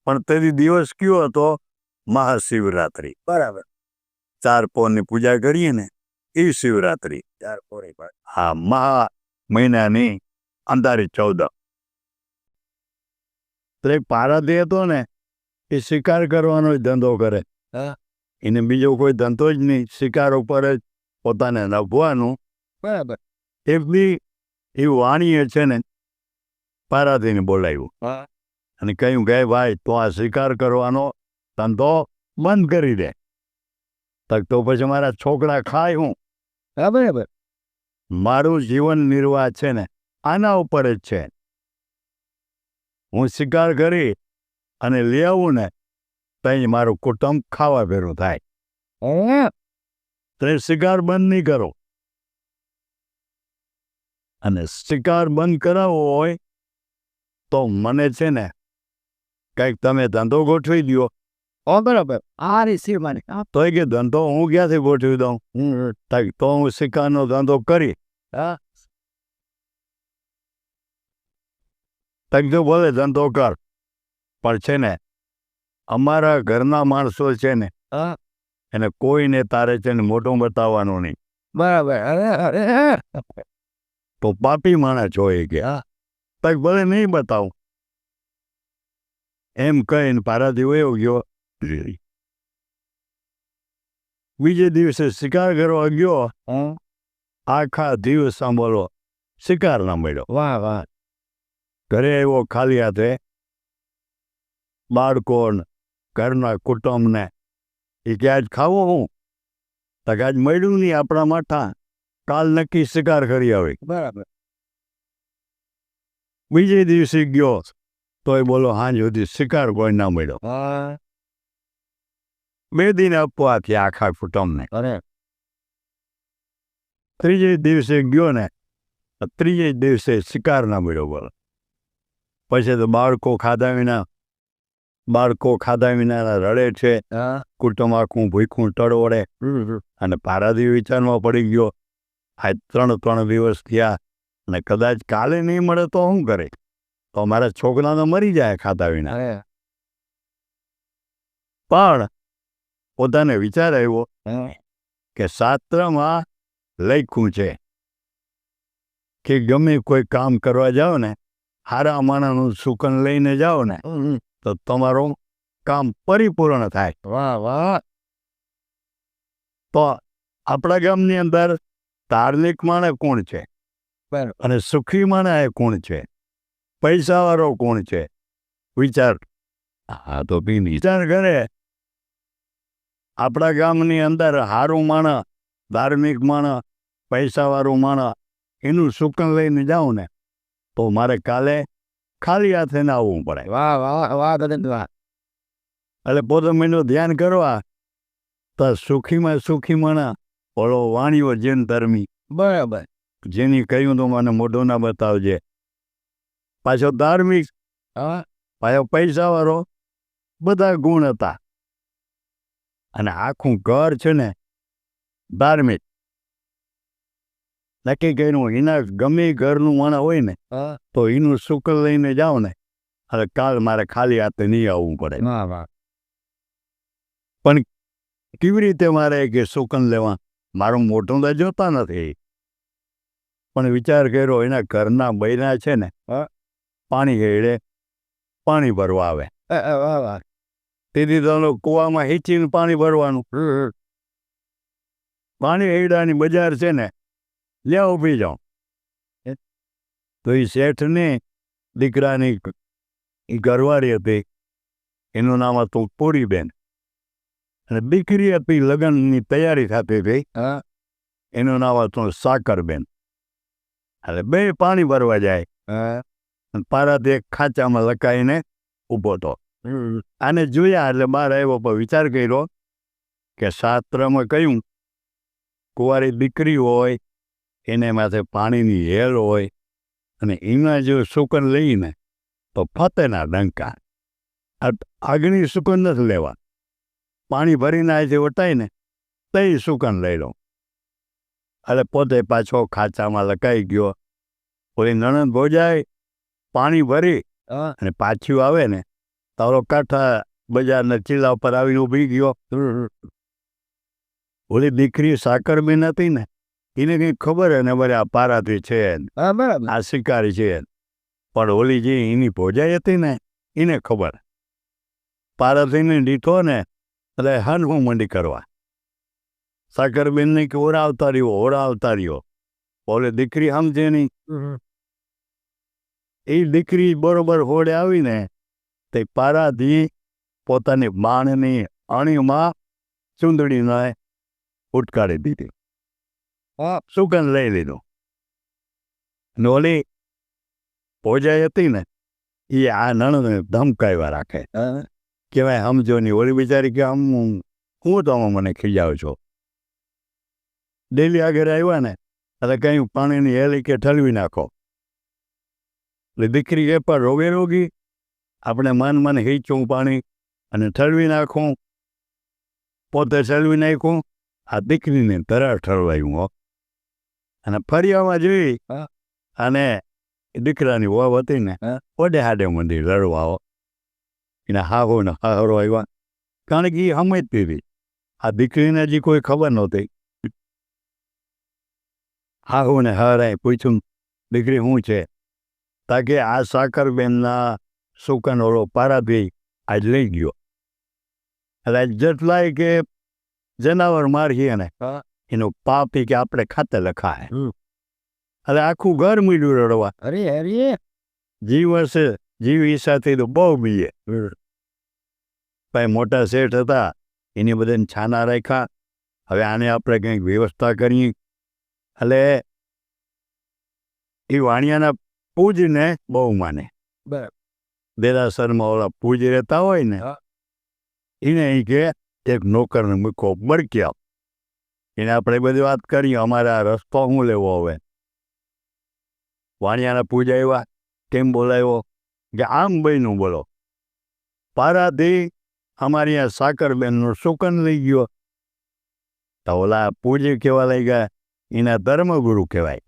પણ તેથી દિવસ કયો હતો? મહાશિવરાત્રિ. બરાબર. 4 પૌરની પૂજા કરીએ ને એ શિવરાત્રિ. 4 પોરી પર. હા, મહા મહિનાની અંધારી 14. તો એક પારાથી હતો ને એ શિકાર કરવાનો જ ધંધો કરે. હા. એને બીજો કોઈ ધંધો જ નહીં, શિકાર ઉપર જ પોતાને નભવાનું. બરાબર. એટલી એ વાણીએ છે ને પારાથીને બોલાવ્યું હા. અને કહ્યું કે ભાઈ તો આ શિકાર કરવાનો ધંધો બંધ કરી દે. તો પછી મારા છોકરા ખાય હું? હા, બરાબર. મારું જીવન નિર્વાહ છે ને આના ઉપર જ છે. હું શિકાર કરી અને લઈ આવું ને તો મારું કુટુંબ ખાવા ભેરું થાય. તો શિકાર બંધ નહીં કરો. અને શિકાર બંધ કરાવવો હોય તો મને છે ને કંઈક તમે ધંધો ગોઠવી દો. બરાબર. આ રીસી મને તો કે ધંધો હું ક્યાંથી ગોઠવી દઉં? તો હું શિકારનો ધંધો કરી. હા. તો બોલે ધંધો કર, પણ છે ને અમારા ઘરના માણસો છે ને હા. એને કોઈને તારે છે ને મોટું બતાવવાનું નહીં. બરાબર. અરે તો પાપી માણસ હોય કે હા તક ભલે નહીં બતાવું એમ કહીને પારાથી વયો ગયો. બીજે દિવસે શિકાર કરવા ગયો. આખા દિવસ સાંભળો શિકાર ના મળ્યો. વાહ વાહ. ઘરે આવ્યો ખાલી હાથે. બાળકો ઘરના કુટુંબને એ કે આજ ખાવો હું? તક આજ મળ્યું નહીં આપણા માઠા, કાલ નક્કી શિકાર કરી આવે. બરાબર. બીજે દિવસે ગયો તોય બોલો હાંજ સુધી શિકાર કોઈ ના મળ્યો. હા. 2 દિન આપવાથી આખા કુટુંબને. અરે ત્રીજે દિવસે ગયો ને ત્રીજે દિવસે શિકાર ના મળ્યો. બોલો પછી તો બાળકો ખાધા વિના રડે છે. હા. કુટુંબ આખું ભૂખું ટળોળે. અને પારાથી વિચારમાં પડી ગયો આજ 3 દિવસ થયા અને કદાચ કાલે નહીં મળે તો શું કરે? તો મારા છોકરા તો મરી જાય ખાધા વિના. પણ પોતાને વિચાર આવ્યો કે શાસ્ત્રમાં લખ્યું છે કે ગમે કોઈ કામ કરવા જાઓ ને હારા માણાનું સુકન લઈને જાઓ ને તો તમારું કામ પરિપૂર્ણ થાય. વાહ વાહ. તો આપણા ગામની અંદર ધાર્મિક માણસ કોણ છે અને સુખી માણસ કોણ છે? પૈસાવાળો કોણ છે? વિચાર. હા તો બી વિચાર કરે. આપણા ગામની અંદર હારું માણસ, ધાર્મિક માણસ, પૈસાવાળું માણસ એનું સુકન લઈને જાઉં ને તો મારે કાલે ખાલી હાથે ના આવવું પડે. વાહ વાહ વાહ દાદા વાહ. એટલે પોતે મેનું ધ્યાન કરવા તો સુખીમાં સુખી માણસ ઓળો વાણીઓ જેન ધર્મી. બરાબર. જેની કહ્યું તો મને મોઢું ના બતાવજે. પાછો ધાર્મિક, પાછો પૈસાવાળો, બધા ગુણ હતા. અને આખું ઘર છે ને ધાર્મિક. નક્કી કર્યું એના ગમે ઘરનું માણસ હોય ને તો એનું શુકલ લઈને જાઓ ને એટલે કાલ મારે ખાલી હાથે નહીં આવવું પડે. પણ કેવી રીતે મારે કે શુકન લેવા? મારું મોટું તો જોતા નથી. પણ વિચાર કર્યો એના ઘરના બૈરા છે ને પાણી હેડે પાણી ભરવા આવે. તેથી તો કૂવામાં હીચીને પાણી ભરવાનું. પાણી હેડાની બજાર છે ને લ્યા ઊભી જાઉં. તો એ શેઠને દીકરાની એ ઘરવાળી હતી, એનું નામ હતું પૂરીબેન. અને દીકરી હતી લગ્નની તૈયારી થતી હતી, એનું નામ હતું સાકરબેન. એટલે 2 પાણી ભરવા જાય. પારાથી એક ખાંચામાં લકાઈને ઊભો હતો. આને જોયા એટલે બહાર આવ્યો પણ વિચાર કર્યો કે શાસ્ત્રમાં કહ્યું કુંવારી દીકરી હોય એને માથે પાણીની હેલ હોય અને એમાં જો સુકન લઈને તો ફતેના ડંકા. આગની સુકન નથી લેવા. પાણી ભરીને આજે વટાઈને તઈ સુકન લઈ લો. એટલે પોતે પાછો ખાંચામાં લકાઈ ગયો. ઓલી નણંદ ભોજાય પાણી ભરી અને પાછું આવે ને તારો કાંઠા બજારના ચીલા ઉપર આવીને ઊભી ગયો. ઓલી દીકરી સાકરબેન હતી ને, એને કંઈ ખબર હે ને મારે આ પારાથી છે, હા બરાબર. આ શિકારી છે. પણ ઓલી જે એની ભોજાઈ હતી ને, એને ખબર. પારાથીને દીઠો ને એટલે હન મંડી કરવા. સાકરબેનને કે ઓરા આવતા રહ્યો. ઓલે દીકરી સમજે નહીં. એ દીકરી બરોબર હોડે આવીને તે પારાથી પોતાની બાણની અણીમાં ચૂંદડીને ઉટકારી દીધી. હા. સુકન લઈ લીધું. ને ઓલી ભોજાઈ હતી ને, એ આ નણંદને ધમકાવ્યા રાખે. કહેવાય સમજો નહીં. ઓલી બિચારી કે હું તમે મને ખીજાવ છો. ડેલી આગળ આવ્યા ને એટલે કંઈ પાણીની હેલી કે ઠલવી નાખો. એટલે દીકરી એ પણ રોગી આપણે મન હીચું પાણી અને ઠલવી નાખું. પોતે ઠલવી નાખ્યું. આ દીકરીને તરાર ઠલવાયું હો. અને ફરિયામાં જોઈ અને દીકરાની વાવ હતી ને ઓડે હાડે મંદિર લડવા હો. એને હાહો ને હાહરો આવ્યા. કારણ કે એ સમજતી હતી. આ દીકરીને હજી કોઈ ખબર નહોતી. હાહુ ને હારાએ પૂછ્યું, દીકરી શું છે? તાકે આ સાકરબેનના સુકન ઓળો પારાથી આજ લઈ ગયો. એટલે જેટલાય કે જનાવર મારીએ ને એનું પાપ કે આપણે ખાતે લખાય. એટલે આખું ઘર મીડું રડવા. અરે જીવ હશે, જીવ ઈચ્છાથી તો બહુ બીએ. ભાઈ મોટા શેઠ હતા, એની બધાને છાના રાખ્યા. હવે આને આપણે કંઈક વ્યવસ્થા કરીએ. એટલે એ વાણિયાના પૂજને બહુ માને. બરાબર. દેરાસરમાં ઓલા પૂજ રહેતા હોય ને, એને એ કે એક નોકરને મૂકો બળક્યા. એને આપણે બધી વાત કરીએ, અમારે આ રસ્તો શું લેવો હવે? વાણિયાના પૂજ આવ્યા. કેમ બોલાવ્યો? કે આમ બહેનું બોલો, પારાથી અમારી આ સાકરબેનનું સુકન લઈ ગયો. તો ઓલા પૂજ કેવા લઈ ગયા? એના ધર્મગુરુ કહેવાય.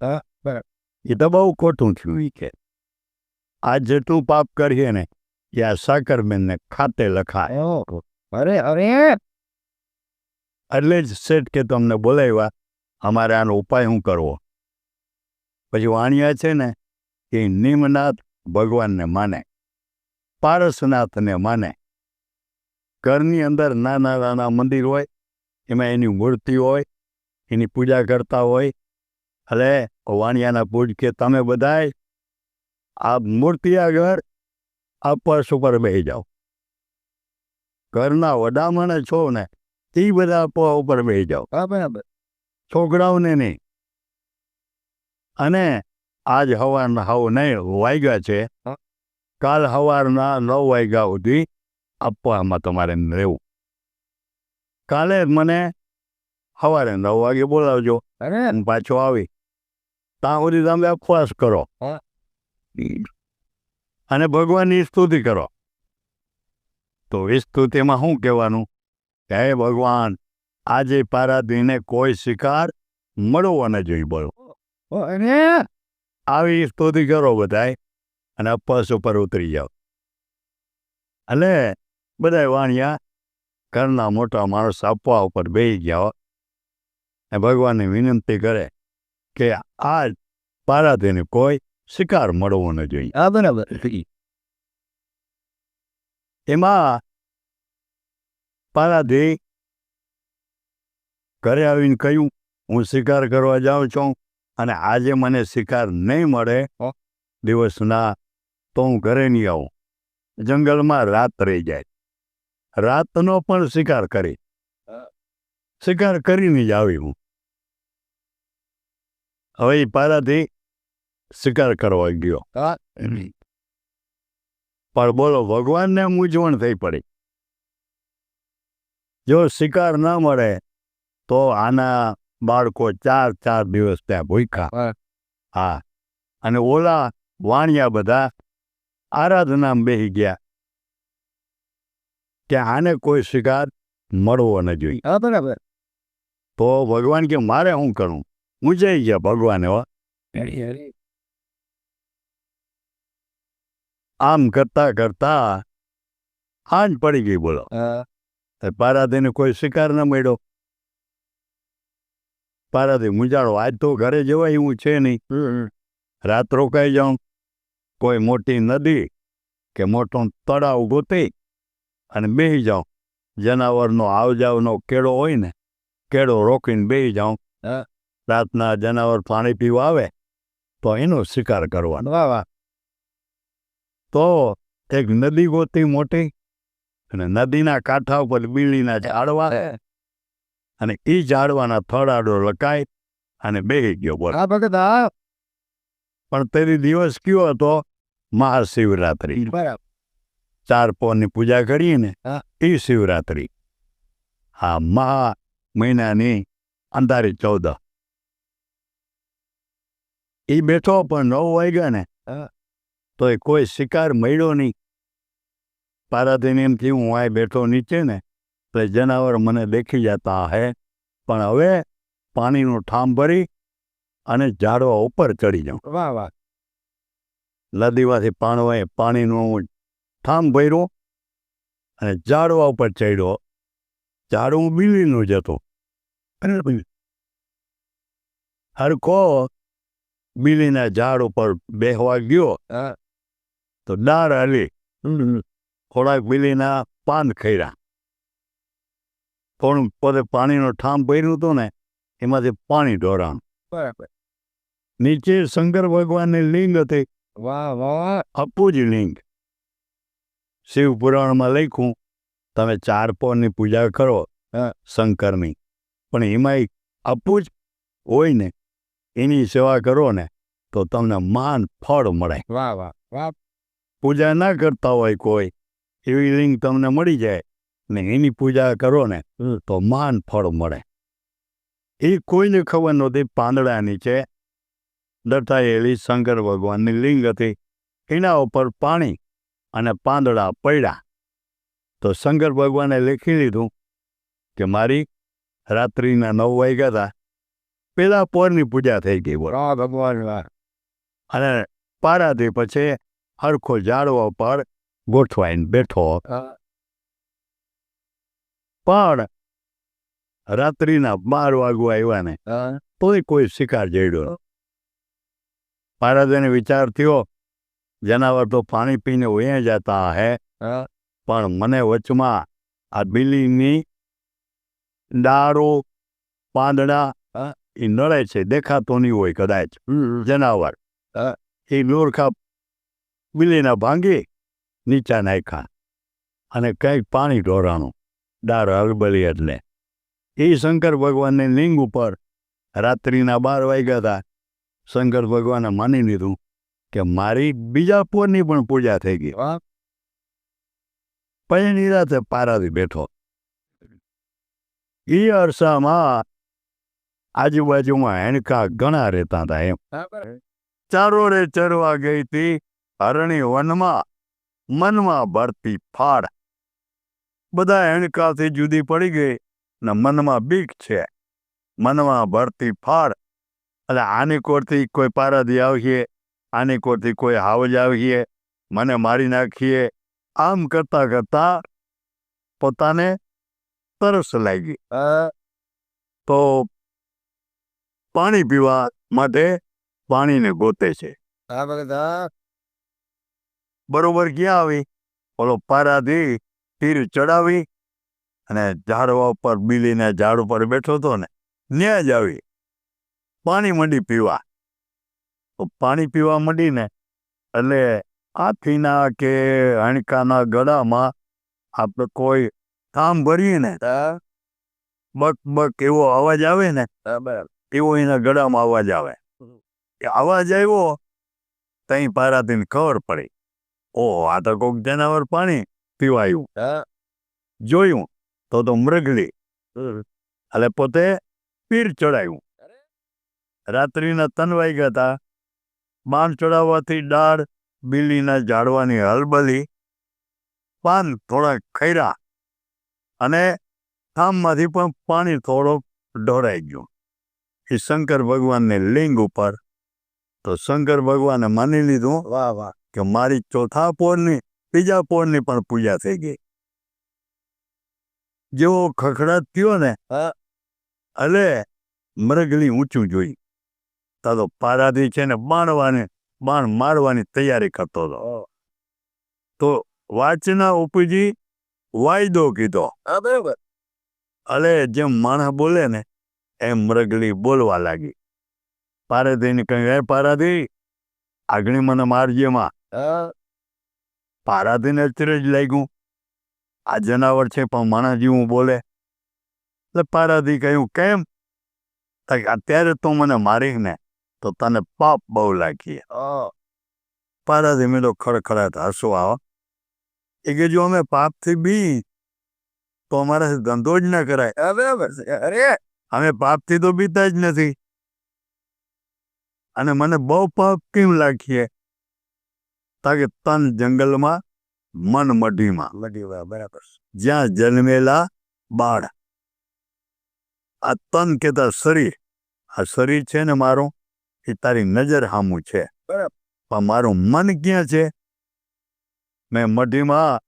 એ તો બહુ ખોટું થયું. એ કે આ જેટલું પાપ કરીએ ને એ આ સાકરબેનને ખાતે લખાય. અરે એટલે જ શેઠ કે તમને બોલાવ્યા, અમારે આનો ઉપાય શું કરવો? પછી વાણિયા છે ને એ નિમનાથ ભગવાનને માને, પારસનાથને માને. ઘરની અંદર નાના મંદિર હોય, એમાં એની મૂર્તિ હોય, એની પૂજા કરતા હોય. એટલે વાણિયાના પૂજ કે તમે બધાય આ મૂર્તિ આગળ આ પર્સ ઉપર બેસી જાઓ. ઘરના વડામણે છો ને તે બધા ઉપર બેસી જાઓ. બરાબર. છોકરાઓને નહીં. અને આજ સવારના નહીં વાગ્યા છે, કાલ સવારના 9 વાગ્યા સુધી આપવામાં તમારે રહેવું. કાલે મને સવારે 9 વાગે બોલાવજો. હું પાછો આવી ત્યાં સુધી તમે ઉપવાસ કરો અને ભગવાનની સ્તુતિ કરો. તો એ સ્તુતિમાં શું કહેવાનું? હે ભગવાન, આજે પારાધીને કોઈ શિકાર મળવો ન જોઈએ. બોલો, આવી સ્તુતિ કરો બધાય અને ઉપવાસ ઉપર ઉતરી જાઓ. એટલે બધા વાણિયા ઘરના મોટા માણસ આપવા ઉપર બેસી ગયા અને ભગવાનને વિનંતી કરે કે આ પારાધીને કોઈ શિકાર મળવો ન જોઈએ. બરાબર. એમાં પારાધી ઘરે આવીને કહ્યું, હું શિકાર કરવા જાઉં છું અને આજે મને શિકાર નહીં મળે દિવસના તો હું ઘરે નહીં આવું. જંગલમાં રાત રહી જાય. રાતનો પણ શિકાર કરીને જ આવી હું. હવે એ પારાથી શિકાર કરવા ગયો. પણ બોલો, ભગવાનને મૂંઝવણ થઈ પડી. જો શિકાર ના મળે તો આના બાળકો 4 દિવસ ત્યાં ભૂખ્યા. હા. અને ઓલા વાણિયા બધા આરાધનામાં બેસી ગયા કે આને કોઈ શિકાર મળવો ન જોઈએ. બરાબર. તો ભગવાન કે મારે શું કરવું? મૂંઝાઈ ગયા ભગવાન. આમ કરતા હાંજ પડી ગઈ બોલો. પારાધીને કોઈ શિકાર ન મળ્યો. પારાથી મુંજાળો, આજ તો ઘરે જવાય એવું છે નહીં. રાત રોકાઈ જાઉં, કોઈ મોટી નદી કે મોટો તળાવ ગોતી અને બેસી જાઉં. જનાવરનો આવજાવનો કેળો હોય ને, કેળો રોકીને બેસી જાઉં. રાતના જનાવર પાણી પીવા આવે તો એનો શિકાર કરવાનો. વાહ વાહ. તો એક નદી ગોતી મોટી, અને નદીના કાંઠા ઉપર બીલીના ઝાડવા, અને એ ઝાડવાના થડાડો લકાય અને બેસી ગયો બોલ. હા ભગત હા. પણ તેની દિવસ કયો હતો? મહાશિવરાત્રિ. બરાબર. 4 પોરની પૂજા કરીએ ને હા. એ શિવરાત્રિ. હા, મહા મહિનાની અંધારી 14. એ બેઠો પણ 9 વાગ્યા ને તો એ કોઈ શિકાર મળ્યો નહીં. પારાધીને એમ થયું હું આ બેઠો નીચે ને એટલે જનાવર મને દેખી જતા હે, પણ હવે પાણીનું ઠામ ભરી અને ઝાડવા ઉપર ચડી જાઉં. વાહ વાહ. નદીમાંથી પાણીનું ઠામ ભર્યું અને ઝાડવા ઉપર ચડ્યો. ઝાડવું બીલીનું જ હતું. હરખો બીલીના ઝાડ ઉપર બેહવા ગયો તો ડાળ હલી. થોડાક બીલીના પાન ખર્યા. થોડુંક પોતે પાણીનો ઠામ ભર્યું હતું ને એમાંથી પાણી ઢોળાણું. બરાબર. નીચે શંકર ભગવાનની લિંગ હતી. વાહ વાહ. અપુજ લિંગ. શિવ પુરાણમાં લખ્યું, તમે 4 પોરની પૂજા કરો શંકરની, પણ એમાં અપુજ હોય ને એની સેવા કરો ને તો તમને મહાન ફળ મળે. વાહ વાહ વાહ. પૂજા ના કરતા હોય કોઈ, એવી લિંગ તમને મળી જાય ને એની પૂજા કરો ને તો મહાન ફળ મળે. એ કોઈને ખબર નહોતી. પાંદડા નીચે દટાયેલી શંકર ભગવાનની લિંગ હતી. એના ઉપર પાણી અને પાંદડા પડ્યા. તો શંકર ભગવાને લખી લીધું કે મારી રાત્રિના 9 વાગ્યા હતા, પેલા પોરની પૂજા થઈ ગઈ બોલ. વાહ ભગવાન વાહ. અને પારાથી પછી હરખો ઝાડવા પર ગોઠવાઈને બેઠો. પણ રાત્રિના 12 વાગવા આવ્યા ને તોય કોઈ શિકાર જડ્યો. પારાધીને વિચાર થયો, જનાવર તો પાણી પીને વયા જતા હે, પણ મને વચમાં આ બીલીની ડાળો પાંદડા એ નડે છે. દેખાતો નહીં હોય કદાચ જનાવર. એ લોરખા બીલીના ભાંગી નીચા નાખ્યા અને કંઈક પાણી ઢોરાણું. ડાળ હળબળી એટલે એ શંકર ભગવાનની લિંગ ઉપર રાત્રિના 12 વાગ્યા હતા. શંકર ભગવાને માની લીધું કે મારી બીજા પોરની પણ પૂજા થઈ ગઈ. પછી નિરાતે પારાથી બેઠો. એ અરસામાં આજુબાજુમાં હેણકા ઘણા રહેતા હતા. એમ ચારોરે ચરવા ગઈ હતી હરણી વનમાં, મનમાં ભરતી ફાળ. બધા હેણકાથી જુદી પડી ગઈ ને મનમાં બીક છે. મનમાં ભરતી ફાળ. એટલે આની કોરથી કોઈ પારાથી આવીએ, આની કોરથી કોઈ હાવજ આવીએ, મને મારી નાખીએ. આમ કરતા કરતા પોતાને તરસ લાગી. તો પાણી પીવા માટે પાણીને ગોતે છે. બરોબર ક્યાં આવી? ઓલો પારાથી તીર ચડાવી અને ઝાડવા ઉપર બીલીના ઝાડ ઉપર બેઠો હતો ને ત્યાં જ આવી પાણી મંડી પીવા. પાણી પીવા માંડીને એટલે હાથીના કે હણકાના ગળામાં આપણે કોઈ કામ ભરીએ ને બક બક એવો અવાજ આવે ને, એવો એના ગળામાં અવાજ આવે. એ અવાજ આવ્યો તઈ પારાધીને ખબર પડી, ઓહ આ તો કોઈક જનાવર પાણી પીવા આવ્યું. જોયું તો મૃગલી. એટલે પોતે પીર ચડાવ્યું. રાત્રિના 3 વાગ્યા હતા. બાણ ચડાવવાથી ડાળ બીલીના ઝાડવાની હલબલી, પાન થોડાક ખર્યા અને ઠામમાંથી પણ પાણી થોડોક ઢોળાઈ ગયું એ શંકર ભગવાનને લિંગ ઉપર. તો શંકર ભગવાને માની લીધું કે મારી ચોથા પોરની બીજા પોરની પણ પૂજા થઈ ગઈ. જેવો ખખડાટ થયો ને હા. એટલે મરગલી ઊંચું જોઈ તો પારાથી છે ને બાણ મારવાની તૈયારી કરતો હતો. તો વાચના ઉપજી વાયદો કીધો. બરાબર. અલે જેમ માણસ બોલે ને એમ મરગલી બોલવા લાગી. પારાધીને કહ્યું, હે પારાધી, આગણી મને મારજે માં. પારાધીને અચરજ લાગ્યું, આ જનાવર છે પણ માણસ જેવું બોલે. એટલે પારાધી કહ્યું, કેમ? અત્યારે તું મને મારીશ ને તો તને પાપ બહુ લાગીએ. પારાધી મેં તો ખડખડાટ હસવું આવો. એ કે જો અમે પાપથી બી તો અમારાથી ધંધો જ ના કરાય. બરાબર. અરે અમે પાપથી તો બીતા જ નથી. અને મને બહુ પાપ કેમ લાગીએ? તાકે તન જંગલમાં મન મઢીમાં બરાબર. જ્યાં જન્મેલા બાળ. આ તન કેતા શરીર, આ શરીર છે ને મારું, એ તારી નજર સામું છે. બરાબર. પણ મારું મન ક્યાં છે? મેં મઢીમાં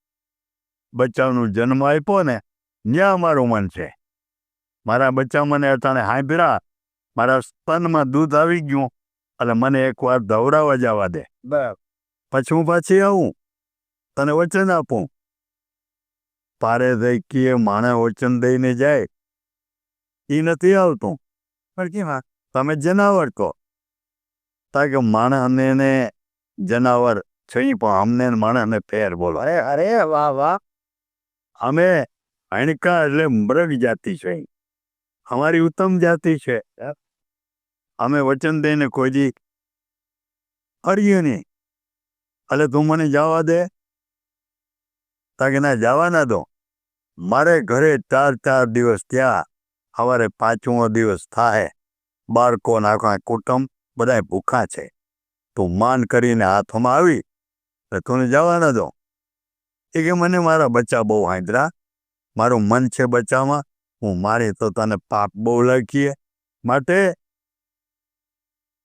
બચ્ચાનું જન્મ આપ્યો ને ત્યાં મારું મન છે. મારા બચ્ચા મને અટાણે હાંભળ્યા, મારા સ્તનમાં દૂધ આવી ગયું, એટલે મને એકવાર ધવરાવા જવા દે. બરાબર. પછી હું પાછી આવું, તને વચન આપું. પારે થઈ કે માણે વચન દઈને જાય એ નથી આવતું. પણ કેમ? તમે જનાવર કહો. તાકે માણસને ને જનાવર છે પણ અમને માણસને ફેર બોલો. અરે વાહ વાહ. અમે હણકા એટલે મૃગ જાતિ છે. અમારી ઉત્તમ જાતિ છે. અમે વચન દઈને કોઈ દી અડીએ નહીં. એટલે તું મને જવા દે? તાકે ના જવા ના દો. મારે ઘરે 4 દિવસ ત્યાં, સવારે 5મો દિવસ થાય, બાળકો નાખા કુટુંબ બધા ભૂખા છે. તું માન કરીને હાથમાં આવી એટલે તું જવા ના દો. એ કે મને મારા બચ્ચા બહુ હાંદરા, મારું મન છે બચ્ચામાં, હું મારી તો તને પાપ બહુ લાગીએ, માટે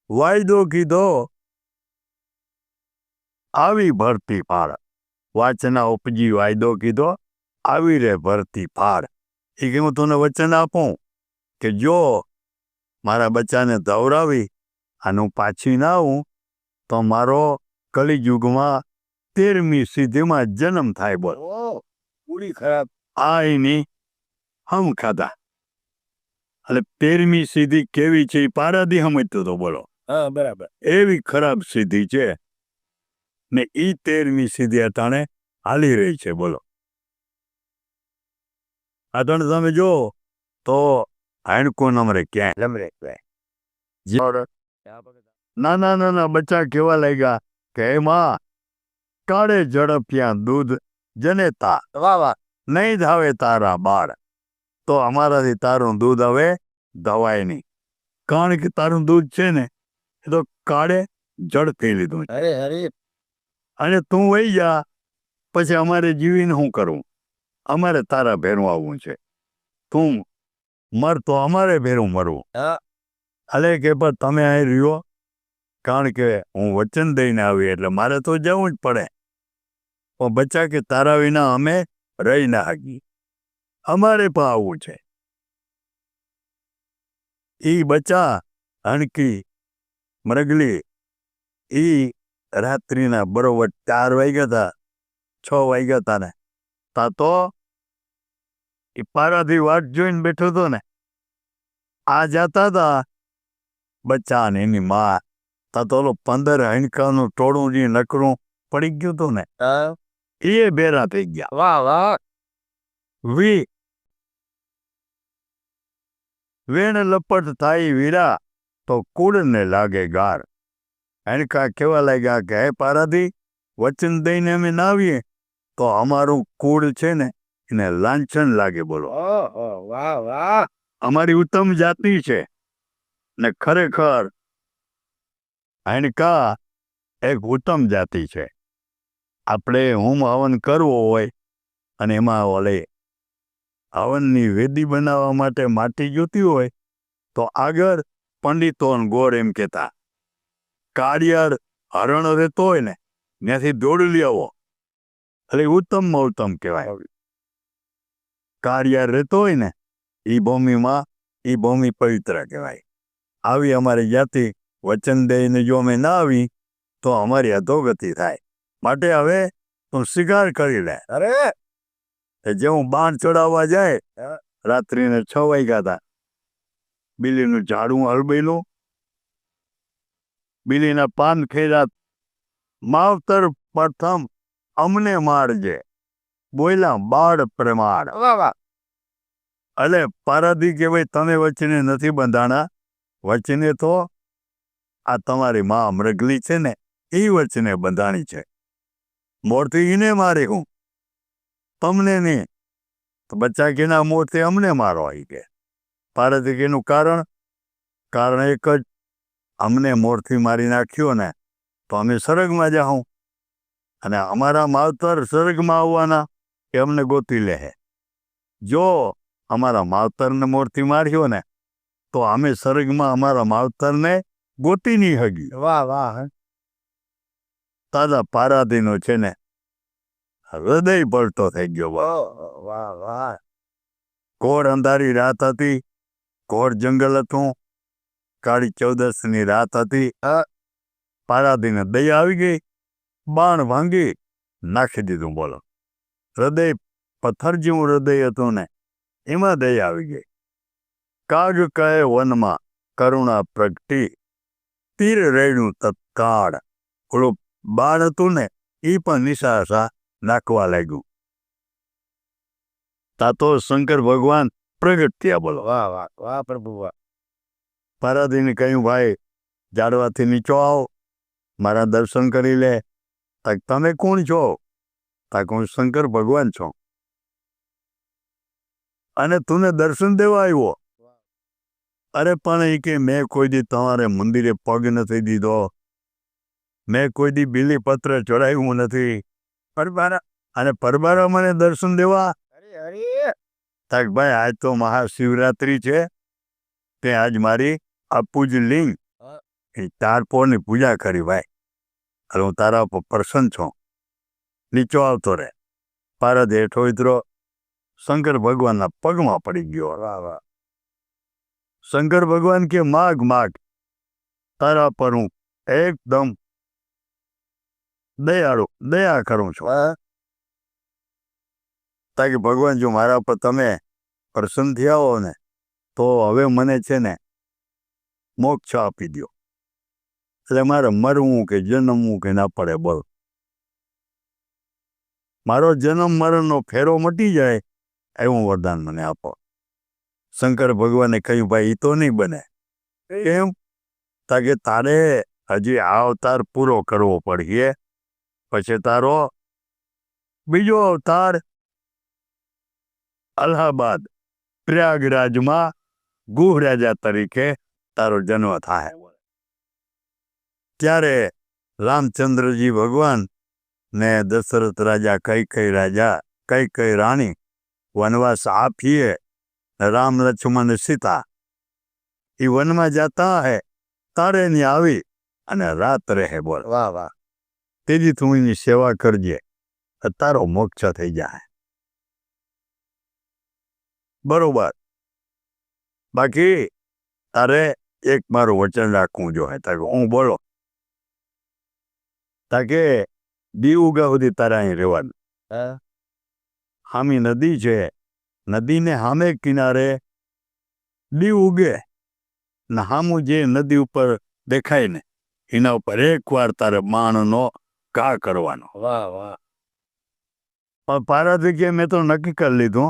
વાયદો કીધો આવી ભરતી પાર. વાચના ઉપજી વાયદો કીધો આવી રે ભરતી પાર. એ કે હું તને વચન આપું કે જો મારા બચ્ચાને ધવરાવી અને હું પાછી ના આવું તો મારો કલિયુગમાં 13મી સિદ્ધિમાં જન્મ થાય. બોલ. પૂરી ખરાબ. આ એની હમ ખાધા. એટલે 13મી સિદ્ધિ કેવી છે એ પારાથી સમજતો તો. બોલો. હા બરાબર. એવી ખરાબ સિદ્ધિ છે ને એ 13મી સિદ્ધિ અટાણે હાલી રહી છે. બોલો. અટાણે તમે જો તો હાણકો નમરે ક્યાંય લમરે. નાના બચ્ચા કેવા લાગ્યા કે એમાં કાળે ઝડપિયા દૂધ જનેતા. વાહ વાહ. નહીં ધાવે તારા બાળ. તો અમારાથી તારું દૂધ હવે ધવાય નહીં. કારણ કે તારું દૂધ છે ને એ તો કાળે ઝડપી લીધું છે. અરે અરે. અને તું વહી જા પછી અમારે જીવીને શું કરવું? અમારે તારા ભેરું આવવું છે. તું મર તો અમારે ભેરું મરવું. અલે કે પણ તમે અહીં રહ્યો, કારણ કે હું વચન દઈને આવી એટલે મારે તો જવું જ પડે. પણ બચ્ચા કે તારા વિના અમે રહી ના શકીએ, અમારે પણ આવવું છે. એ બચ્ચા હણકી મરગલી એ રાત્રિના બરોબર 4 વાગ્યા હતા, 6 વાગ્યા હતા ને તા તો એ પારાથી વાટ જોઈને બેઠો હતો ને. આ જતા હતા બચ્ચા ને એની માં, તા તો 15 હણકાનું ટોળું જે નકરું પડી ગયું હતું ને એ ભેરા થઈ ગયા. વાહ વાહ. વેણ લપટ થાય વીરા તો કુળને લાગે ગાર. હણકા કેવા લાગ્યા કે હે પારાથી, વચન દઈને અમે ના આવીએ તો અમારું કુળ છે ને એને લાંછન લાગે. બોલો. વાહ વાહ. અમારી ઉત્તમ જાતિ છે ને ખરેખર હણકા એક ઉત્તમ જાતિ છે. આપણે હોમ હવન કરવો હોય અને એમાં ઓલે હવનની વેદી બનાવવા માટે માટી જોતી હોય તો આગળ પંડિતો ગોર એમ કહેતા કાળિયાર હરણ રહેતો હોય ને ત્યાંથી દોડી આવો એટલે ઉત્તમમાં ઉત્તમ કહેવાય. કાર્ય રહેતો હોય ને એ ભૂમિમાં એ ભૂમિ પવિત્ર કહેવાય. આવી અમારી જાતિ વચન દઈને જો અમે ના આવી તો અમારી અધોગતિ થાય. માટે હવે તું સ્વીકાર કરી લે. અરે જે હું બાણ ચડાવવા જાય રાત્રિને 6 વાગ્યા હતા, બિલીનું ઝાડું હલબેલું, બિલીના પાન ખેરા, માવતર પ્રથમ અમને મારજે, બોયલા બાળ પ્રમાણ. વાહ વાહ એટલે પારાધી કે ભાઈ તમે વચને નથી બંધાણા, વચને તો આ તમારી મા મૃગલી છે ને એ વચને બંધાણી છે. મોરથી એને મારે હું, તમને નહીં. તો બચ્ચા કેના મોરથી અમને મારો આવી કે. પારાધી કેનું કારણ એક જ, અમને મોરથી મારી નાખ્યો ને તો અમે સ્વર્ગમાં જાઉં, અને અમારા માવતર સ્વર્ગમાં આવવાના એ અમને ગોતી લે. જો અમારા માવતરને મોરથી માર્યો ને તો અમે સ્વર્ગમાં અમારા માવતરને ગોતી નહીં હગી. વાહ વાહ તાજા પારાધીનો છે ને હૃદય પલટો થઈ ગયો. વાહ વાહ ઘોર અંધારી રાત હતી, ઘોર જંગલ હતું, કાળી 14ની રાત હતી. પારાધીને દયા આવી ગઈ, બાણ ભાંગી નાખી દીધું. બોલો, હૃદય પથ્થર જેવું હૃદય હતું ને એમાં દયા આવી ગઈ. કાગ કહે વનમાં કરુણા પ્રગટી, તીર રેડ્યું તત્કાળ. ઓલું બાણ હતું ને એ પણ નિશાસા નાખવા લાગ્યું. તા તો શંકર ભગવાન પ્રગટ થયા. બોલો, વાહ વાહ વાહ પ્રભુ વાહ. પારાધીને કહ્યું, ભાઈ ઝાડવાથી નીચો આવો, મારા દર્શન કરી લે. તાક તમે કોણ છો? તાક હું શંકર ભગવાન છું અને તુને દર્શન દેવા આવ્યો. અરે પણ એ કે મેં કોઈ દી તમારે મંદિરે પગ નથી દીધો, મેં કોઈ દી બીલીપત્ર ચડાવ્યું નથી, અને પરબારા મને દર્શન દેવા. અરે તાક ભાઈ આજ તો મહાશિવરાત્રિ છે, તે આજ મારી આપુજ લિંગ એ તારપોરની પૂજા કરી. ભાઈ હવે હું તારા પર પ્રસન્ન છું, નીચો આવતો રહે. પારદ હેઠો ઉતરો, શંકર ભગવાનના પગમાં પડી ગયો. વાહ વાહ શંકર ભગવાન કે માગ માગ, તારા પર હું એકદમ દયા કરું છું. તાકે ભગવાન જો મારા પર તમે પ્રસન્ન થયા હો ને તો હવે મને છે ને મોક્ષ આપી દો. એટલે મારે મરવું કે જન્મવું કે ના પડે. બોલ, મારો જન્મ મરણનો ફેરો મટી જાય એવું વરદાન મને આપો. શંકર ભગવાને કહ્યું, ભાઈ એ તો નહીં બને. કેમ? તાકે તારે હજી આ અવતાર પૂરો કરવો પડશે, પછી તારો બીજો અવતાર અલ્હાબાદ પ્રયાગરાજમાં ગુહ રાજા તરીકે તારો જન્મ થાય. ત્યારે રામચંદ્રજી ભગવાન ને દશરથ રાજા, કઈ રાણી વનવાસ આપીએ. રામ લક્ષ્મણ સીતા એ વનમાં જતા હે, તારે એની આવી અને રાત રહે. બોલ, વાહ વાહ તેથી તું એની સેવા કરજે, તારો મોક્ષ થઈ જાય. બરોબર. બાકી તારે એક મારું વચન રાખવું જોઈએ. તાકે હું બોલો, તાકે દી ઉગા સુધી તારે અહીં રહેવાનું. હામી નદી છે, નદીને સામે કિનારે દી ઉગે ને હામું જે નદી ઉપર દેખાય ને એના ઉપર એકવાર તારે બાણનો ઘા કરવાનો. વાહ વાહ પણ પારાથી કે મેં તો નક્કી કરી લીધું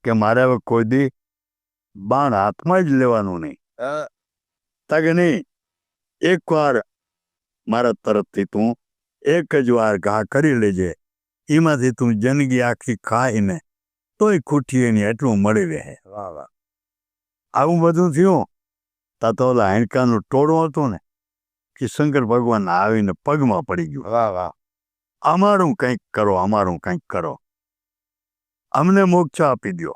કે મારે હવે કોઈ દી બાણ હાથમાં જ લેવાનું નહીં. તાકે નહીં, એકવાર મારા તરફથી તું એક જ વાર ઘા કરી લેજે, એમાંથી તું જિંદગી આખી ખાઈને તોય ખૂટીએ નહીં એટલું મળી રહે. વાહ વાહ આવું બધું થયું. તા તો ઓલા હાંડકાનું ટોળું હતું ને કે શંકર ભગવાન આવીને પગમાં પડી ગયું. વાહ વાહ અમારું કંઈક કરો, અમારું કંઈક કરો, અમને મોક્ષ આપી દો.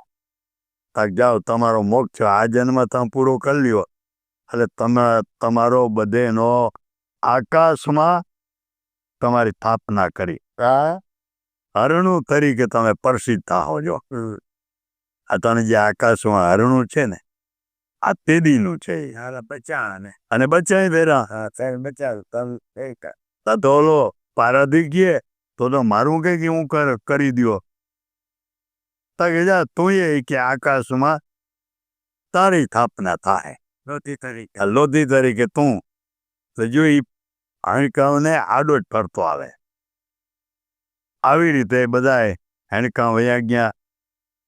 તાક જાઓ, તમારો મોક્ષ આ જન્મ તમે પૂરો કરી લ્યો એટલે તમારો બધેનો આકાશમાં તમારી સ્થાપના કરી હરણું તરીકે તમે પ્રસિદ્ધ થાઓ. જો આ તને જે આકાશમાં હરણું છે ને આ તેદીનું છે હારા બચ્ચા ને અને બચ્ચાએ વેરા હા ત્રણ બચ્ચા તમ એક તો ઓલો પારાથી ગયે તો મારું કઈ કે હું કરી દ્યો તા કે જા તું એ કે આકાશમાં તારી સ્થાપના થાય રોટી તરીકે આ લોધી તરીકે તું તો જોઈ હણકાવને આડો જ ફરતો આવે આવી રીતે બધાએ હણકાવ વયા ગયા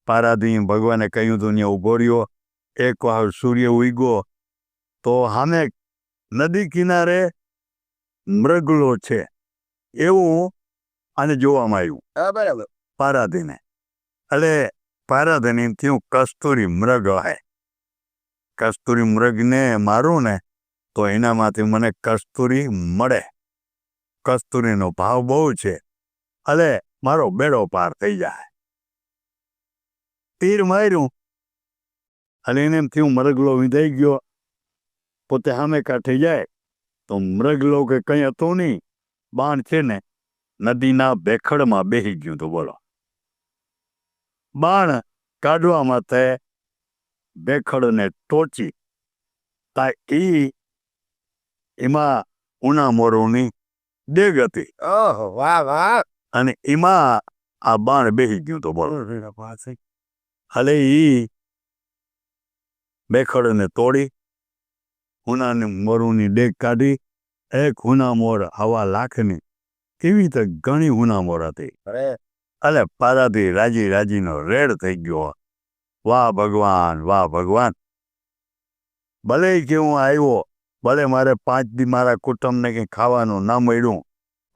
પારાથી ભગવાને કહ્યું તું ત્યાં ઊભો રહ્યો એક વાર સૂર્ય ઉગ્યો તો સામે નદી કિનારે મૃગલો છે એવું આને જોવામાં આવ્યું હા બરાબર પારાધીને એટલે પારાધીને થયું કસ્તુરી મૃગ હે કસ્તુરી મૃગને મારું ને તો એનામાંથી મને કસ્તુરી મળે કસ્તુરીનો ભાવ બહુ છે એટલે મારો બેડો પાર થઈ જાય તીર માર્યું અને એને એમ થયું મૃગલો વિંધાઈ ગયો પોતે સામે કાંઠે જાય તો મૃગલો કે કંઈ હતું નહીં બાણ છે ને નદીના ભેખડમાં બેસી ગયું તો બોલો બાણ કાઢવા માટે ભેખડને ટોચી તા એમાં ઉના મોરોની ડેગ હતી ઓહો વાહ વાહ અને એમાં આ બાણ બેસી ગયું તો બોલો હલે ભેખડને તોડી હુનાની મોરુની ડેગ કાઢી એક હુના મોર હવા લાખની એવી તો ઘણી હુના મોર હતી અરે અલે પારાથી રાજીનો રેડ થઈ ગયો વાહ ભગવાન ભલે કે હું આવ્યો ભલે મારે 5 દી મારા કુટુંબને કંઈ ખાવાનું ના મળ્યું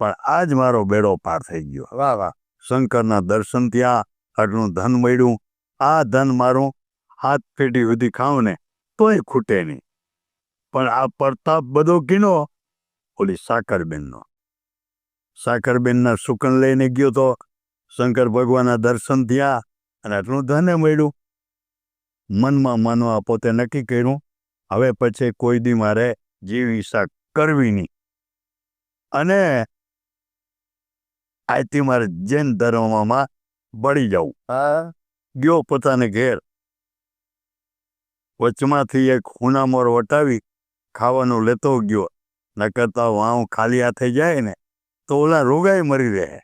પણ આજ મારો બેડો પાર થઈ ગયો વાહ વાહ શંકરના દર્શન થયા આટલું ધન મળ્યું આ ધન મારું હાથ પેઢી સુધી ખાઉં ને તોય ખૂટે નહીં પણ આ પ્રતાપ બધો કીનો ઓલી સાકરબેનના સુકન લઈને ગયો તો શંકર ભગવાનના દર્શન થયા અને આટલું ધને મળ્યું મનમાં માનવા પોતે નક્કી કર્યું હવે પછી કોઈ દી મારે જીવ હિંસા કરવી નહીં અને આજથી મારે જૈન ધર્મમાં બળી જવું હા ગયો પોતાને ઘેર વચમાંથી એક હુનામોર વટાવી ખાવાનું લેતો ગયો ન કરતા વાવ ખાલી હાથે જાય ને તો ઓલા રોગાઈ મરી રહે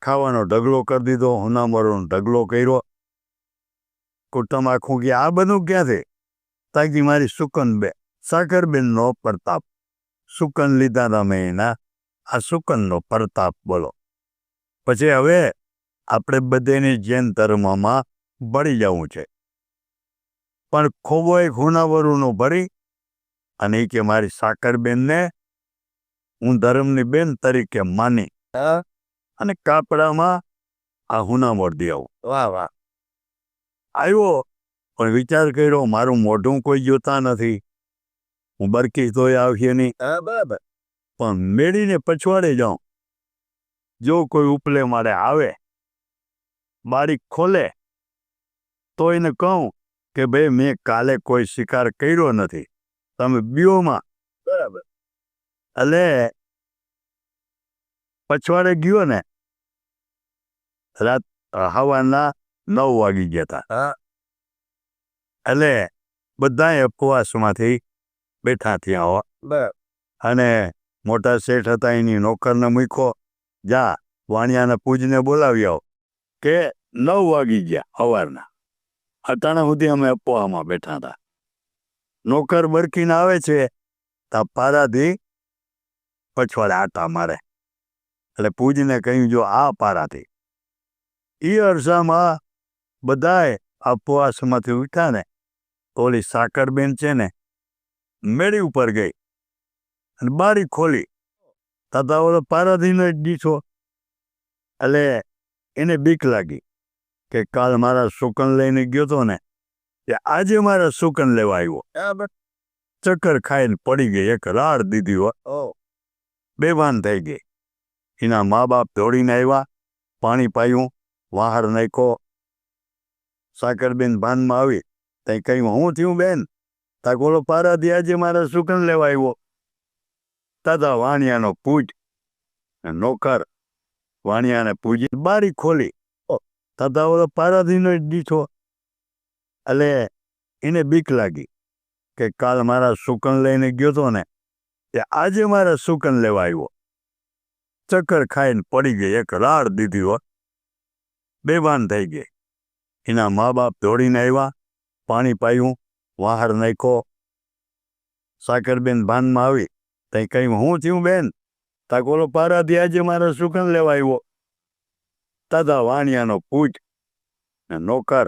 ખાવાનો ઢગલો કરી દીધો હુનામોરનો ઢગલો કર્યો કુટુંબ આખું કે આ બધું ક્યાંથી તાકી મારી સાકરબેનનો પ્રતાપ સુકન લીધા તમે એના આ સુકનનો પ્રતાપ બોલો પછી હવે આપણે બધાને જૈન ધર્મમાં બળી જવું છે પણ ખોબો એક હુનાવરુનો ભરી અને એ કે મારી સાકરબેનને હું ધર્મની બેન તરીકે માની હા અને કાપડામાં આ હુનામોર દઈ આવું વાહ વાહ આવ્યો પણ વિચાર કર્યો મારું મોઢું કોઈ જોતા નથી હું બરકી તોય આવશે નહીં હા બરાબર પણ મેળીને પછવાડે જાઉં જો કોઈ ઉપલે મારે આવે બારી ખોલે તો એને કહું કે ભાઈ મેં કાલે કોઈ શિકાર કર્યો નથી તમે બીઓમાં બરાબર એટલે પછવાડે ગયો ને રાત હવાના 9 વાગી ગયા હતા હા એટલે બધાએ ઉપવાસમાંથી બેઠા થયા હો બરાબર અને મોટા શેઠ હતા એની નોકરને મૂક્યો જા વાણિયાને પૂજને બોલાવી આવો કે 9 વાગી ગયા સવારના અટાણા સુધી અમે અપોહામાં બેઠા હતા નોકર બરકીને આવે છે તા પારાથી પછવાડે આટા મારે એટલે પૂજને કહ્યું જો આ પારાથી એ અરસામાં બધાએ ઉપવાસમાંથી ઉઠ્યા ને તો ઓલી સાકરબેન છે ને મેળી ઉપર ગઈ અને બારી ખોલી તથા ઓલો પારાધીનો જ દીઠો એટલે એને બીક લાગી કે કાલ મારા સુકન લઈને ગયો તો ને કે આજે મારા સુકન લેવા આવ્યો બરાબર ચક્કર ખાઈને પડી ગઈ એક રાડ દીધી હો ઓ બેભાન થઈ ગઈ એના મા બાપ દોડીને આવ્યા પાણી પાયું વહાર નાખ્યો સાકરબેન ભાનમાં આવી ત્યાં કહ્યું હું થયું બેન તા ગોળો પારાથી આજે મારા સુકન લેવા આવ્યો દાદા વાણિયાનો પૂજ નોકર વાણિયાને પૂજી બારી ખોલી તથા ઓલો પારાધીનો જ દીઠો. એટલે એને બીક લાગી કે કાલ મારા સુકન લઈને ગયો હતો ને તે આજે મારા સુકન લેવા આવ્યો. ચક્કર ખાઈને પડી ગઈ, એક રાડ દીધી હો, બેભાન થઈ ગઈ. એના મા બાપ દોડીને આવ્યા, પાણી પાયું, વહાર નાખ્યો. સાકરબેન ભાનમાં આવી તઈ કઈ હું થયું બેન? તાક ઓલો પારાથી આજે મારા સુકન લેવા આવ્યો. તથા વાણિયાનો પૂજ ને નોકર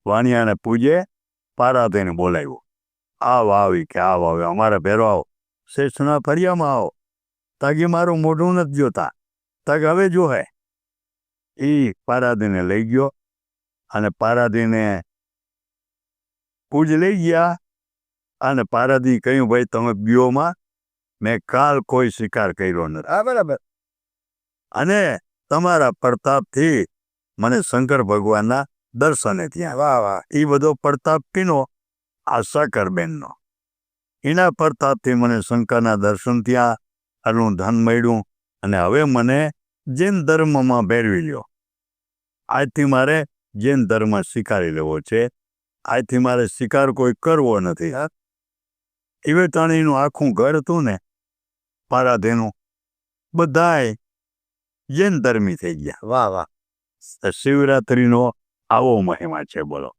વાણિયાને પૂજે પારાધીને બોલાવ્યો. આવ આવી કે આવ આવે અમારા ભેરો આવો, શેષના ફરિયામાં આવો. તાકે મારું મોઢું નથી જોતા, તાકે હવે જો હે. એ પારાધીને લઈ ગયો અને પારાધીને પૂજ લઈ ગયા. અને પારાધી કહ્યું ભાઈ તમે બીઓમાં, મેં કાલ કોઈ શિકાર કર્યો નથી. હા બરાબર. અને તમારા પ્રતાપથી મને શંકર ભગવાનના દર્શને થયા. વાહ વાહ. એ બધો પ્રતાપ કીનો? આ સાકરબેનનો. એના પ્રતાપથી મને શંકરના દર્શન થયા, આનું ધન મળ્યું અને હવે મને જૈન ધર્મમાં ભેરવી લ્યો. આજથી મારે જૈન ધર્મ સ્વીકારી લેવો છે. આજથી મારે શિકાર કોઈ કરવો નથી. એવે તાણીનું આખું ઘર હતું ને પારાધીનું, બધાય જૈન ધર્મી થઈ ગયા. વાહ વાહ. શિવરાત્રિનો આવો મહિમા છે, બોલો.